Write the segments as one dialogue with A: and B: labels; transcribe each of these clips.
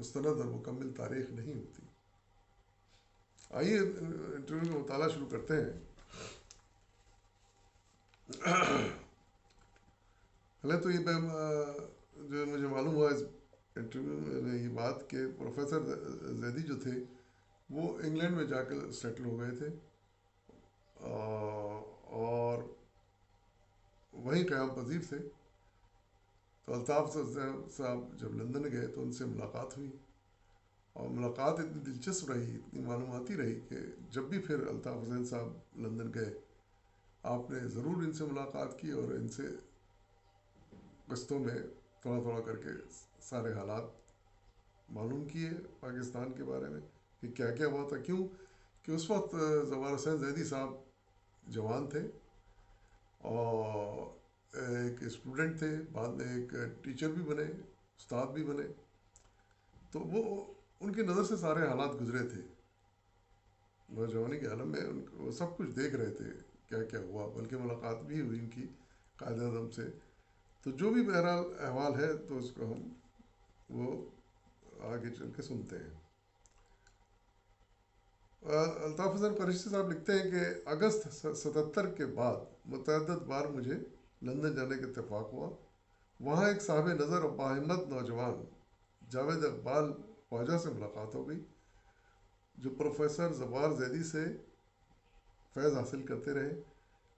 A: مستند اور مکمل تاریخ نہیں ہوتی. آئیے انٹرویو کا مطالعہ شروع کرتے ہیں. پہلے تو یہ جو مجھے معلوم ہوا اس انٹرویو میں یہ بات کہ پروفیسر زیدی جو تھے وہ انگلینڈ میں جا کر سیٹل ہو گئے تھے اور وہیں قیام پذیر تھے. تو الطاف صاحب جب لندن گئے تو ان سے ملاقات ہوئی اور ملاقات اتنی دلچسپ رہی, اتنی معلوماتی رہی کہ جب بھی پھر الطاف حسین صاحب لندن گئے آپ نے ضرور ان سے ملاقات کی اور ان سے قسطوں میں تھوڑا تھوڑا کر کے سارے حالات معلوم کیے پاکستان کے بارے میں کہ کیا کیا ہوا تھا. کیوں کہ اس وقت زوار حسین زیدی صاحب جوان تھے اور ایک اسٹوڈنٹ تھے, بعد میں ایک ٹیچر بھی بنے, استاد بھی بنے. تو وہ ان کی نظر سے سارے حالات گزرے تھے نوجوانی کے عالم میں. وہ سب کچھ دیکھ رہے تھے کیا کیا ہوا, بلکہ ملاقات بھی ہوئی ان کی قائد اعظم سے. تو جو بھی بہرحال احوال ہے تو اس کو ہم وہ آگے چل کے سنتے ہیں. الطاف حسین قریشی صاحب لکھتے ہیں کہ اگست 77 کے بعد متعدد بار مجھے لندن جانے کا اتفاق ہوا. وہاں ایک صاحب نظر اور باہمت نوجوان جاوید اقبال خواجہ سے ملاقات ہو گئی جو پروفیسر زوار زیدی سے فیض حاصل کرتے رہے.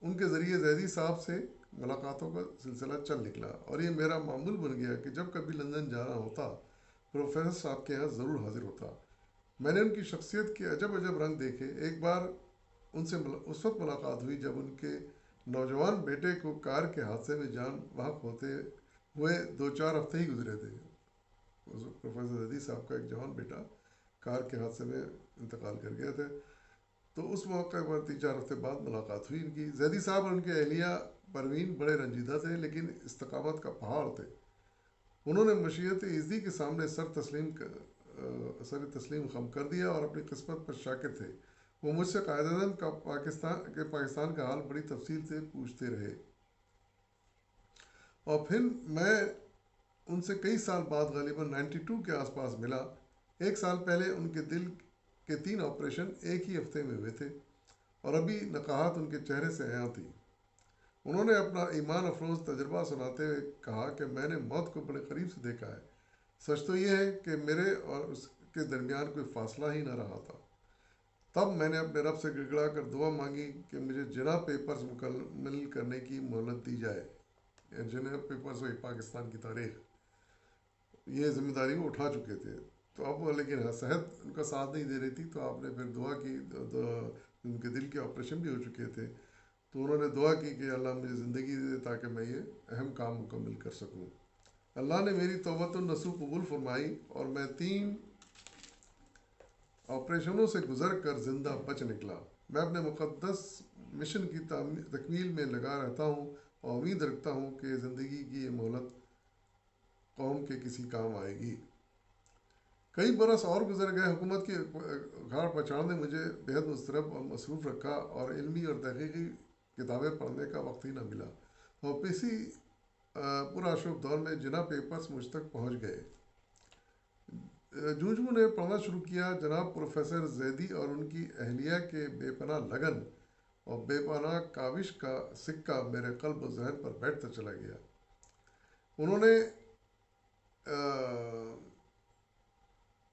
A: ان کے ذریعے زیدی صاحب سے ملاقاتوں کا سلسلہ چل نکلا اور یہ میرا معمول بن گیا کہ جب کبھی لندن جانا ہوتا پروفیسر صاحب کے یہاں ضرور حاضر ہوتا. میں نے ان کی شخصیت کے عجب عجب رنگ دیکھے. ایک بار ان سے اس وقت ملاقات ہوئی جب ان کے نوجوان بیٹے کو کار کے حادثے میں جان بحق ہوتے ہوئے 2-4 ہفتے ہی گزرے تھے. پروفیسر زیدی صاحب کا ایک جوان بیٹا کار کے حادثے میں انتقال کر گیا تھے. تو اس موقع پر 3-4 ہفتے بعد ملاقات ہوئی ان کی. زیدی صاحب اور ان کے اہلیہ پروین بڑے رنجیدہ تھے لیکن استقامت کا پہاڑ تھے. انہوں نے مشیت ایزدی کے سامنے سر تسلیم خم کر دیا اور اپنی قسمت پر شاکر تھے. وہ مجھ سے قائد اعظم کا پاکستان کا حال بڑی تفصیل سے پوچھتے رہے اور پھر میں ان سے کئی سال بعد غالباً 92 کے آس پاس ملا. 1 سال پہلے ان کے دل کے 3 آپریشن ایک ہی ہفتے میں ہوئے تھے اور ابھی نقاہت ان کے چہرے سے عیاں تھی. انہوں نے اپنا ایمان افروز تجربہ سناتے ہوئے کہا کہ میں نے موت کو بڑے قریب سے دیکھا ہے. سچ تو یہ ہے کہ میرے اور اس کے درمیان کوئی فاصلہ ہی نہ رہا تھا. تب میں نے اپنے رب سے گڑگڑا کر دعا مانگی کہ مجھے جناح پیپرز مکمل کرنے کی مہلت دی جائے. جناح پیپرز ہوئی پاکستان کی تاریخ, یہ ذمہ داری وہ اٹھا چکے تھے. تو اب لیکن صحت ان کا ساتھ نہیں دے رہی تھی تو آپ نے پھر دعا کی. ان کے دل کے آپریشن بھی ہو چکے تھے تو انہوں نے دعا کی کہ اللہ مجھے زندگی دے تاکہ میں یہ اہم کام مکمل کر سکوں. اللہ نے میری توبۃ النصوح قبول فرمائی اور میں 3 آپریشنوں سے گزر کر زندہ بچ نکلا. میں اپنے مقدس مشن کی تکمیل میں لگا رہتا ہوں اور امید رکھتا ہوں کہ زندگی کی یہ مہلت قوم کے کسی کام آئے گی. کئی برس اور گزر گئے. حکومت کی اکھاڑ پچاڑ نے مجھے بہت مضطرب اور مصروف رکھا اور علمی اور تحقیقی کتابیں پڑھنے کا وقت ہی نہ ملا اور اسی پرآشوب دور میں جناح پیپرز مجھ تک پہنچ گئے. جوں نے پڑھنا شروع کیا جناب پروفیسر زیدی اور ان کی اہلیہ کے بے پناہ لگن اور بے پناہ کاوش کا سکہ میرے قلب و ذہن پر بیٹھتا چلا گیا. انہوں نے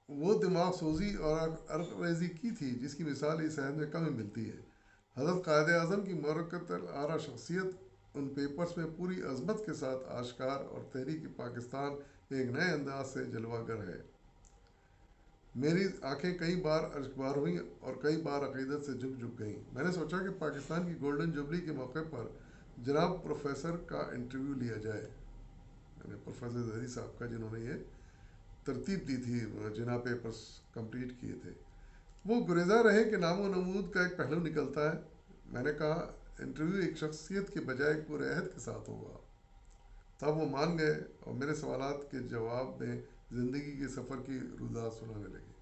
A: وہ دماغ سوزی اور عرق ریزی کی تھی جس کی مثال اس عہد میں کم ہی ملتی ہے. حضرت قائد اعظم کی مرکت العریٰ شخصیت ان پیپرز میں پوری عظمت کے ساتھ آشکار اور تحریک پاکستان ایک نئے انداز سے جلوہ گر ہے. میری آنکھیں کئی بار اشکبار ہوئیں اور کئی بار عقیدت سے جھک گئیں. میں نے سوچا کہ پاکستان کی گولڈن جوبلی کے موقع پر جناب پروفیسر کا انٹرویو لیا جائے, یعنی پروفیسر زیدی صاحب کا جنہوں نے یہ ترتیب دی تھی, جناح پیپرز کمپلیٹ کیے تھے. وہ گریزاں رہے کہ نام و نمود کا ایک پہلو نکلتا ہے. میں نے کہا انٹرویو ایک شخصیت کے بجائے ایک پورے عہد کے ساتھ ہوگا. تب وہ مان گئے اور میرے سوالات کے جواب میں زندگی کے سفر کی رودات سنانے لگے.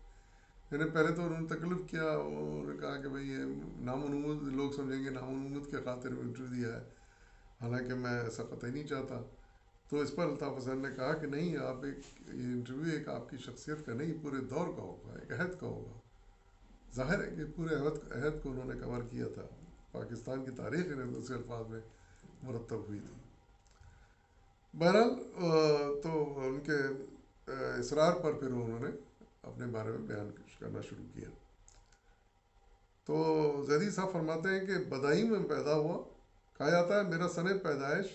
A: میں نے پہلے تو انہوں نے تکلف کیا, انہوں نے کہا کہ بھئی یہ نام و نمود لوگ سمجھیں گے نام و نمود کے خاطر انٹرویو دیا ہے, حالانکہ میں ایسا قطعی نہیں چاہتا. تو اس پر الطاف حسین نے کہا کہ نہیں، آپ یہ انٹرویو ایک آپ کی شخصیت کا نہیں، پورے دور کا ہوگا، ایک عہد کا ہوگا. ظاہر ہے کہ پورے عہد کو انہوں نے کور کیا تھا. پاکستان کی تاریخ انہیں دوسرے الفاظ میں مرتب ہوئی تھی. بہرحال تو ان کے اصرار پر پھر انہوں نے اپنے بارے میں بیان کرنا شروع کیا. تو زیدی صاحب فرماتے ہیں کہ بدائی میں پیدا ہوا. کہا جاتا ہے میرا سن پیدائش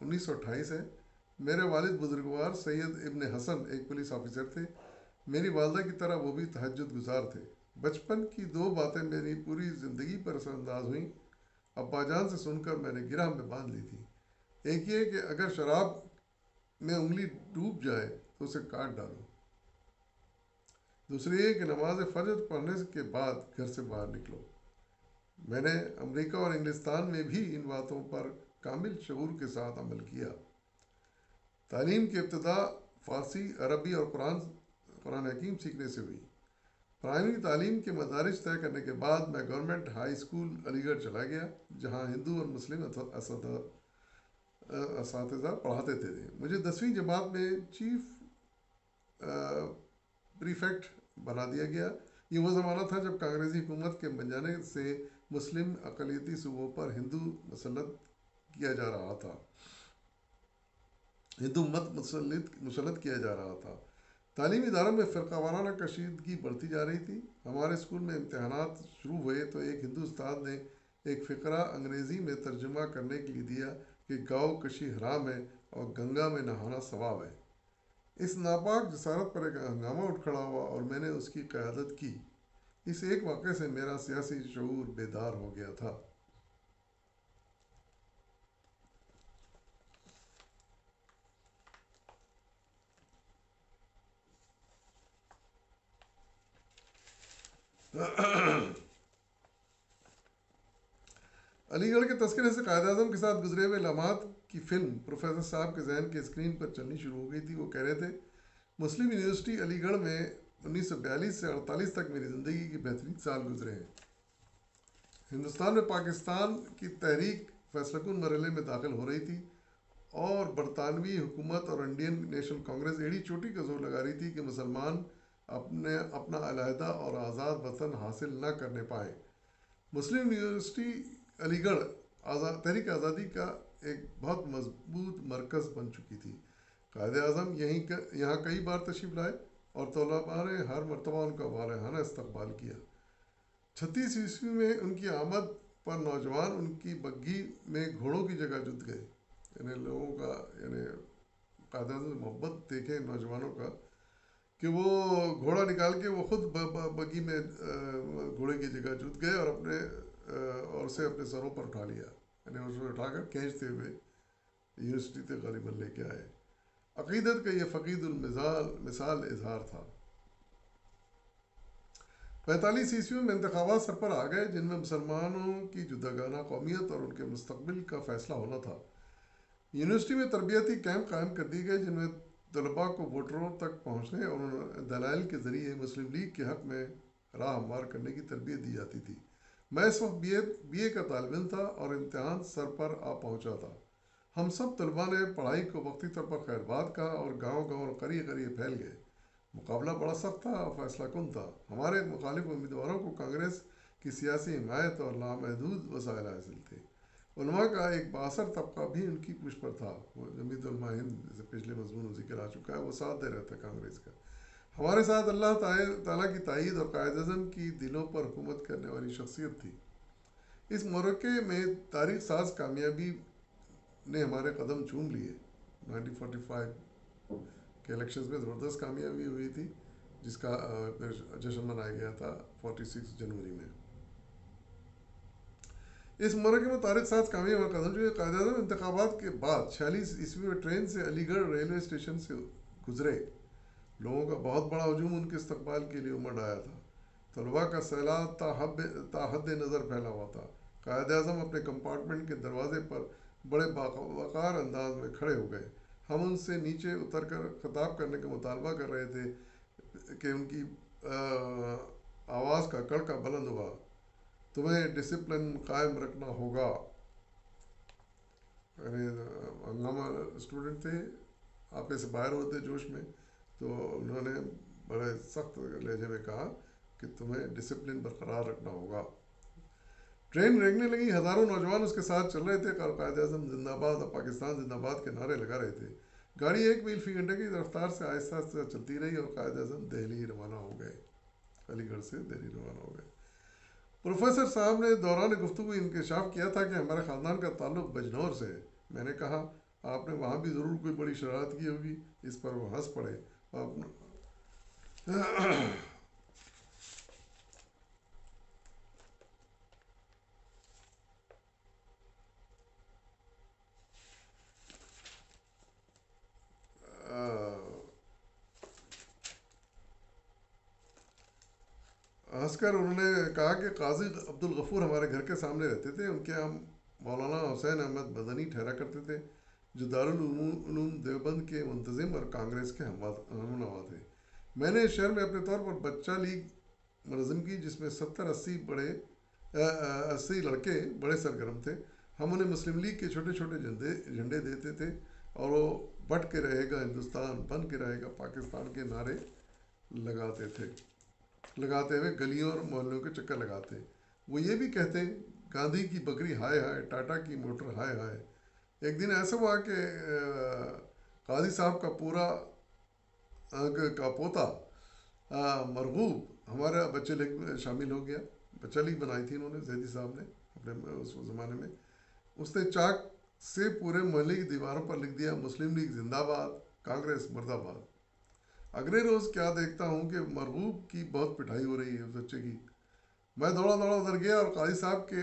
A: 1928 ہے. میرے والد بزرگوار سید ابن حسن ایک پولیس آفیسر تھے. میری والدہ کی طرح وہ بھی تہجد گزار تھے. بچپن کی دو باتیں میری پوری زندگی پر اثر انداز ہوئیں. ابا جان سے سن کر میں نے گرہ میں باندھ لی تھی. ایک یہ کہ اگر شراب میں انگلی ڈوب جائے تو اسے کاٹ ڈالو. دوسری یہ کہ نماز فجر پڑھنے کے بعد گھر سے باہر نکلو. میں نے امریکہ اور انگلستان میں بھی ان باتوں پر کامل شعور کے ساتھ عمل کیا. تعلیم کی ابتدا فارسی، عربی اور قرآن حکیم سیکھنے سے ہوئی. پرائمری تعلیم کے مدارج طے کرنے کے بعد میں گورنمنٹ ہائی اسکول علی گڑھ چلا گیا، جہاں ہندو اور مسلم اساتذہ پڑھاتے تھے. مجھے 10ویں جماعت میں چیف پریفیکٹ بنا دیا گیا. یہ وہ زمانہ تھا جب کانگریسی حکومت کے بن جانے سے مسلم اقلیتی صوبوں پر ہندو مت کیا جا رہا تھا. تعلیمی اداروں میں فرقہ وارانہ کشیدگی بڑھتی جا رہی تھی. ہمارے اسکول میں امتحانات شروع ہوئے تو ایک ہندو استاد نے ایک فقرہ انگریزی میں ترجمہ کرنے کے لیے دیا کہ گاؤ کشی حرام ہے اور گنگا میں نہانا ثواب ہے. اس ناپاک جسارت پر ایک ہنگامہ اٹھ کھڑا ہوا اور میں نے اس کی قیادت کی. اس ایک واقعے سے میرا سیاسی شعور بیدار ہو گیا تھا. علی گڑھ کے تذکرے سے قائد اعظم کے ساتھ گزرے ہوئے لمحات کی فلم پروفیسر صاحب کے ذہن کے اسکرین پر چلنی شروع ہو گئی تھی. وہ کہہ رہے تھے مسلم یونیورسٹی علی گڑھ میں 1942 سے 48 تک میری زندگی کے بہترین سال گزرے ہیں. ہندوستان میں پاکستان کی تحریک فیصلہ کن مرحلے میں داخل ہو رہی تھی اور برطانوی حکومت اور انڈین نیشنل کانگریس ایڑی چوٹی کا زور لگا رہی تھی کہ مسلمان اپنا علیحدہ اور آزاد وطن حاصل نہ کرنے پائیں. مسلم یونیورسٹی علی گڑھ تحریک آزادی کا ایک بہت مضبوط مرکز بن چکی تھی. قائد اعظم یہاں کئی بار تشریف لائے اور طلباء نے ہر مرتبہ ان کا والہانہ استقبال کیا. 36 عیسوی میں ان کی آمد پر نوجوان ان کی بگھی میں گھوڑوں کی جگہ جت گئے. یعنی لوگوں کا قائد اعظم سے محبت دیکھیں نوجوانوں کا کہ وہ گھوڑا نکال کے وہ خود بگھی میں گھوڑے کی جگہ جت گئے اور اسے اپنے سروں پر اٹھا لیا. یعنی اس کو اٹھا کر کھینچتے ہوئے یونیورسٹی تک غالباً لے کے آئے. عقیدت کا یہ فقید مثال اظہار تھا. 45 عیسوی میں انتخابات سر پر آ گئے جن میں مسلمانوں کی جداگانہ قومیت اور ان کے مستقبل کا فیصلہ ہونا تھا. یونیورسٹی میں تربیتی کیمپ قائم کر دیے گئے جن میں طلباء کو ووٹروں تک پہنچنے اور دلائل کے ذریعے مسلم لیگ کے حق میں راہ ہموار کرنے کی تربیت دی جاتی تھی. میں اس وقت بی اے کا طالب علم تھا اور امتحان سر پر آ پہنچا تھا. ہم سب طلباء نے پڑھائی کو وقتی طور پر خیر بات کہا اور گاؤں اور قریے قریے پھیل گئے. مقابلہ بڑا سخت تھا اور فیصلہ کن تھا. ہمارے مخالف امیدواروں کو کانگریس کی سیاسی حمایت اور لامحدود وسائل حاصل تھے. علماء کا ایک بااثر طبقہ بھی ان کی پشت پر تھا. وہ جمعیت علماء ہند جیسے پچھلے مضمون میں ذکر آ چکا ہے، وہ ساتھ دے رہا تھا کانگریس کا. ہمارے ساتھ اللہ تعالیٰ کی تائید اور قائد اعظم کی دلوں پر حکومت کرنے والی شخصیت تھی. اس مرکے میں تاریخ ساز کامیابی نے ہمارے قدم چوم لیے. 1945 کے الیکشنز میں زبردست کامیابی ہوئی تھی جس کا پھر جشن منایا گیا تھا 46 جنوری میں. اس مرکے میں تاریخ ساز کامیابی ہمارے قدم چوم. قائد اعظم انتخابات کے بعد 46 عیسوی میں ٹرین سے علی گڑھ ریلوے اسٹیشن سے گزرے. لوگوں کا بہت بڑا ہجوم ان کے استقبال کے لیے امڑ آیا تھا. طلباء کا سیلاب تا حد نظر پھیلا ہوا تھا. قائد اعظم اپنے کمپارٹمنٹ کے دروازے پر بڑے باوقار انداز میں کھڑے ہو گئے. ہم ان سے نیچے اتر کر خطاب کرنے کا مطالبہ کر رہے تھے کہ ان کی آواز کا کڑکا بلند ہوا. تمہیں ڈسپلن قائم رکھنا ہوگا. ہنگامہ اسٹوڈنٹ تھے آپے سے باہر ہوتے جوش میں، تو انہوں نے بڑے سخت لہجے میں کہا کہ تمہیں ڈسپلن برقرار رکھنا ہوگا۔ ٹرین ریگنے لگی، ہزاروں نوجوان اس کے ساتھ چل رہے تھے اور قائد اعظم زندہ باد اور پاکستان زندہ باد کے نعرے لگا رہے تھے۔ گاڑی 1 میل فی گھنٹے کی رفتار سے آہستہ آہستہ چلتی رہی اور قائد اعظم دہلی روانہ ہو گئے، علی گڑھ سے دہلی روانہ ہو گئے۔ پروفیسر صاحب نے دوران گفتگو انکشاف کیا تھا کہ ہمارے خاندان کا تعلق بجنور سے ہے۔ میں نے کہا آپ نے وہاں بھی ضرور کوئی بڑی شرارت کی ہوگی۔ اس پر وہ ہنس پڑے۔ ہنس کر انہوں نے کہا کہ قاضی عبد الغفور ہمارے گھر کے سامنے رہتے تھے، ان کے ہم مولانا حسین احمد مدنی ٹھہرا کرتے تھے، جو دارالعلوم دیوبند کے منتظم اور کانگریس کے ہمنوا تھے۔ میں نے اس شہر میں اپنے طور پر بچہ لیگ منظم کی، جس میں 70-80 لڑکے بڑے سرگرم تھے۔ ہم انہیں مسلم لیگ کے چھوٹے چھوٹے جھنڈے دیتے تھے اور وہ بٹ کے رہے گا ہندوستان، بن کے رہے گا پاکستان کے نعرے لگاتے ہوئے گلیوں اور محلوں کے چکر لگاتے۔ وہ یہ بھی کہتے گاندھی کی بکری ہائے ہائے، ٹاٹا کی موٹر ہائے ہائے۔ ایک دن ایسا ہوا کہ قاضی صاحب کا پوتا مرغوب ہمارا بچے لیگ میں شامل ہو گیا۔ بچہ لیگ بنائی تھی انہوں نے، زیدی صاحب نے اپنے اس زمانے میں۔ اس نے چاک سے پورے محلے کی دیواروں پر لکھ دیا مسلم لیگ زندہ باد، کانگریس مرد آباد۔ اگلے روز کیا دیکھتا ہوں کہ مرغوب کی بہت پٹائی ہو رہی ہے اس بچے کی۔ میں دوڑا ادھر گیا اور قاضی صاحب کے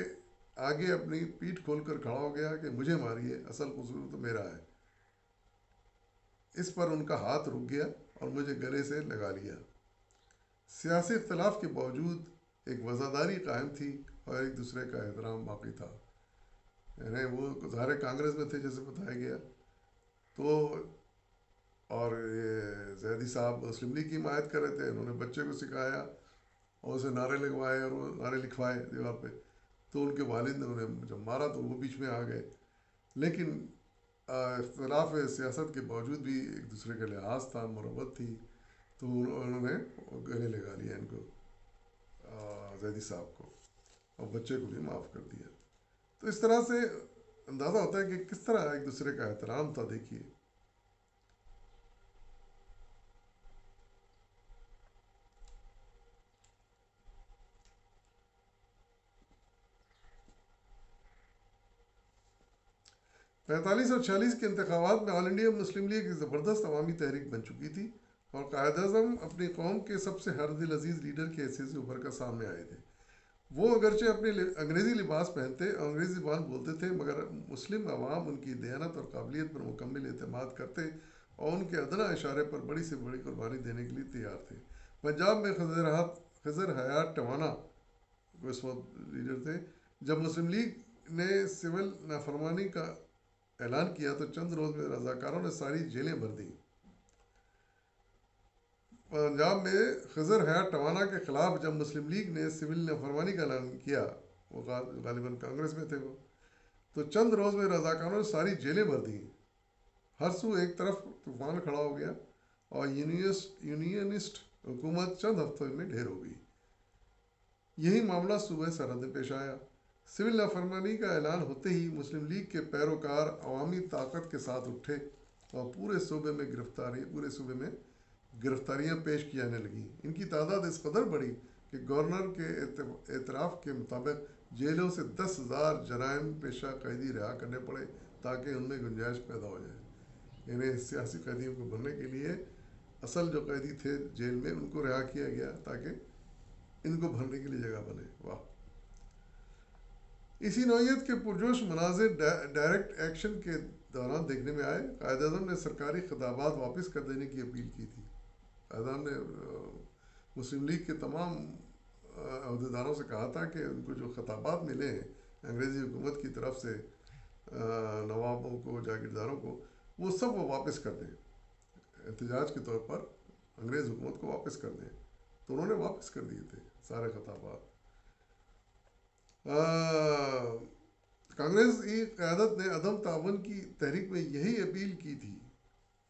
A: آگے اپنی پیٹھ کھول کر کھڑا ہو گیا کہ مجھے ماریے، اصل قصور تو میرا ہے۔ اس پر ان کا ہاتھ رک گیا اور مجھے گلے سے لگا لیا۔ سیاسی اختلاف کے باوجود ایک وفاداری قائم تھی اور ایک دوسرے کا احترام باقی تھا۔ یعنی وہ ظاہر کانگریس میں تھے جیسے بتایا گیا، تو اور یہ زیدی صاحب مسلم لیگ کی حمایت کر رہے تھے۔ انہوں نے بچے کو سکھایا اور اسے نعرے لگوائے اور وہ نعرے لکھوائے دیوار پہ۔ تو ان کے والد نے انہیں جب مارا تو وہ بیچ میں آ گئے، لیکن اختلاف سیاست کے باوجود بھی ایک دوسرے کا لحاظ تھا، محبت تھی، تو انہوں نے گلے لگا لیا ان کو، زیدی صاحب کو، اور بچے کو بھی معاف کر دیا۔ تو اس طرح سے اندازہ ہوتا ہے کہ کس طرح ایک دوسرے کا احترام تھا۔ دیکھیے 45 اور 46 کے انتخابات میں آل انڈیا مسلم لیگ ایک زبردست عوامی تحریک بن چکی تھی اور قائد اعظم اپنی قوم کے سب سے ہر دل عزیز لیڈر کی حیثیت سے ابھر کر سامنے آئے تھے۔ وہ اگرچہ اپنے انگریزی لباس پہنتے اور انگریزی زبان بولتے تھے، مگر مسلم عوام ان کی دیانت اور قابلیت پر مکمل اعتماد کرتے اور ان کے ادنیٰ اشارے پر بڑی سے بڑی قربانی دینے کے لیے تیار تھے۔ پنجاب میں خضر حیات ٹوانا اس وقت لیڈر تھے۔ جب مسلم لیگ نے سول نافرمانی کا اعلان کیا تو چند روز میں رضاکاروں نے ساری جیلیں بھر دیں۔ پنجاب میں خضر حیات ٹوانا کے خلاف جب مسلم لیگ نے سول نافرمانی کا اعلان کیا، وہ غالباً کانگریس میں تھے وہ، تو چند روز میں رضاکاروں نے ساری جیلیں بھر دیں۔ ہر سو ایک طرف طوفان کھڑا ہو گیا اور یونینسٹ حکومت چند ہفتوں میں ڈھیر ہو گئی۔ یہی معاملہ صوبہ سرحد میں پیش آیا۔ سول نافرمانی کا اعلان ہوتے ہی مسلم لیگ کے پیروکار عوامی طاقت کے ساتھ اٹھے اور پورے صوبے میں گرفتاریاں پیش کی جانے لگیں۔ ان کی تعداد اس قدر بڑھی کہ گورنر کے اعتراف کے مطابق جیلوں سے 10,000 جرائم پیشہ قیدی رہا کرنے پڑے تاکہ ان میں گنجائش پیدا ہو جائے۔ یعنی سیاسی قیدیوں کو بھرنے کے لیے اصل جو قیدی تھے جیل میں ان کو رہا کیا گیا تاکہ ان کو بھرنے کے لیے جگہ بنے۔ واہ! اسی نوعیت کے پرجوش مناظر ڈائریکٹ ایکشن کے دوران دیکھنے میں آئے۔ قائد اعظم نے سرکاری خطابات واپس کر دینے کی اپیل کی تھی۔ قائد اعظم نے مسلم لیگ کے تمام عہدیداروں سے کہا تھا کہ ان کو جو خطابات ملے ہیں انگریزی حکومت کی طرف سے نوابوں کو، جاگیرداروں کو، وہ سب وہ واپس کر دیں، احتجاج کے طور پر انگریز حکومت کو واپس کر دیں۔ تو انہوں نے واپس کر دیے تھے سارے خطابات۔ کانگریس کی قیادت نے عدم تعاون کی تحریک میں یہی اپیل کی تھی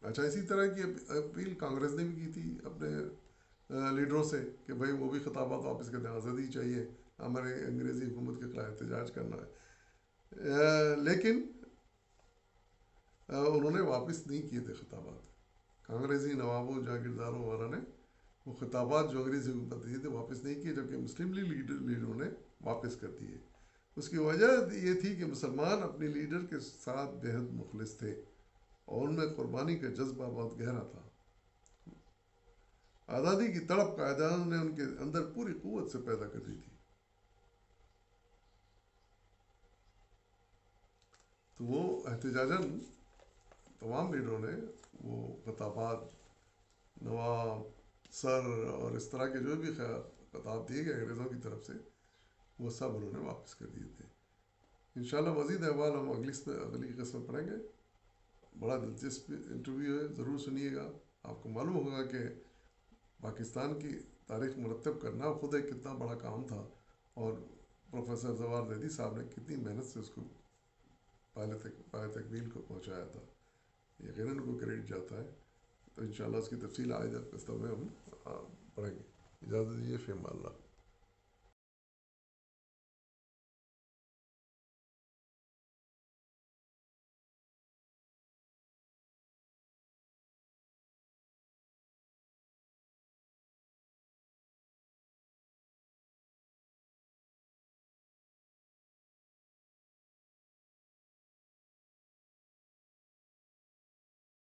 A: اچھا، اسی طرح کی اپیل کانگریس نے بھی کی تھی اپنے لیڈروں سے کہ بھائی وہ بھی خطابات واپس کرتے ہیں، آزادی چاہیے، ہمارے انگریزی حکومت کے خلاف احتجاج کرنا ہے، لیکن انہوں نے واپس نہیں کیے تھے خطابات. کانگریسی نوابوں جاگیرداروں وغیرہ نے وہ خطابات جو انگریزی حکومت دیے تھے واپس نہیں کیے، جبکہ مسلم لیگ لیڈروں نے واپس کر دیے. اس کی وجہ یہ تھی کہ مسلمان اپنے لیڈر کے ساتھ بےحد مخلص تھے اور ان میں قربانی کا جذبہ بہت گہرا تھا. آزادی کی تڑپ قائدانوں نے ان کے اندر پوری قوت سے پیدا کر دی تھی. تو وہ احتجاجاً تمام لیڈروں نے وہ خطابات، نواب، سر اور اس طرح کے جو بھی خطاب دیے گئے انگریزوں کی طرف سے، وہ سب انہوں نے واپس کر دیے تھے. انشاءاللہ مزید احوال ہم اگلی قسط میں پڑھیں گے. بڑا دلچسپ انٹرویو ہے، ضرور سنیے گا. آپ کو معلوم ہوگا کہ پاکستان کی تاریخ مرتب کرنا خود ایک کتنا بڑا کام تھا، اور پروفیسر زوار زیدی صاحب نے کتنی محنت سے اس کو پائے تکمیل کو پہنچایا تھا. یقیناً کو کریڈٹ جاتا ہے. تو انشاءاللہ اس کی تفصیل آئندہ قسطوں میں ہم پڑھیں گے. اجازت دیجیے، فی امان اللہ.